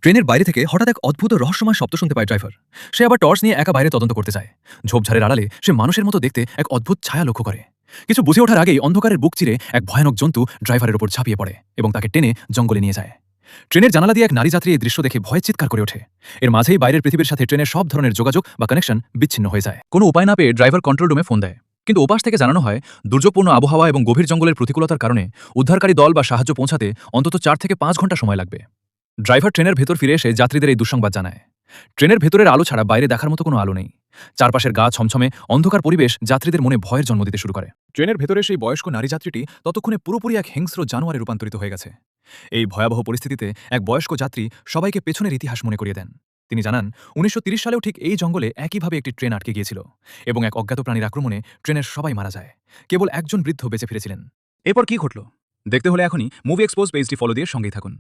ট্রেনের বাইরে থেকে হঠাৎ এক অদ্ভুত রহস্যময় শব্দ শুনতে পায় ড্রাইভার। সে আবার টর্চ নিয়ে একা বাইরে তদন্ত করতে চায়। ঝোপঝাড়ের আড়ালে সে মানুষের মতো দেখতে এক অদ্ভুত ছায়া লক্ষ্য করে। কিছু বুঝে ওঠার আগেই অন্ধকারের বুক চিরে এক ভয়ানক জন্তু ড্রাইভারের উপর ঝাঁপিয়ে পড়ে এবং তাকে টেনে জঙ্গলে নিয়ে যায়। ট্রেনের জানালা দিয়ে এক নারী যাত্রী এই দৃশ্য দেখে ভয়ে চিৎকার করে ওঠে। এর মাঝেই বাইরের পৃথিবীর সাথে ট্রেনের সব ধরনের যোগাযোগ বা কানেকশন বিচ্ছিন্ন হয়ে যায়। কোনো উপায় না পেয়ে ড্রাইভার কন্ট্রোল রুমে ফোন দেয়, কিন্তু ওপাশ থেকে জানানো হয় দুর্যোগপূর্ণ আবহাওয়া এবং গভীর জঙ্গলের প্রতিকূলতার কারণে উদ্ধারকারী দল বা সাহায্য পৌঁছাতে অন্তত 4 থেকে 5 ঘন্টা সময় লাগবে। ড্রাইভার ট্রেনের ভেতর ফিরে এসে যাত্রীদের এই দুঃসংবাদ জানায়। ট্রেনের ভেতরের আলো ছাড়া বাইরে দেখার মতো কোনো আলো নেই। চারপাশের গা ছমছমে অন্ধকার পরিবেশ যাত্রীদের মনে ভয়ের জন্ম দিতে শুরু করে। ট্রেনের ভেতরে সেই বয়স্ক নারী যাত্রীটি ততক্ষণে পুরোপুরি এক হিংস্র জানোয়ারে রূপান্তরিত হয়ে গেছে। এই ভয়াবহ পরিস্থিতিতে এক বয়স্ক যাত্রী সবাইকে পেছনের ইতিহাস মনে করিয়ে দেন। তিনি জানান 1930 সালেও ঠিক এই জঙ্গলে একইভাবে একটি ট্রেন আটকে গিয়েছিল এবং এক অজ্ঞাত প্রাণীর আক্রমণে ট্রেনের সবাই মারা যায়। কেবল একজন বৃদ্ধ বেঁচে ফিরেছিলেন। এরপর কি ঘটল দেখতে হলে এখনই মুভি এক্সপোজ পেজটি ফলো দিয়ে সঙ্গেই থাকুন।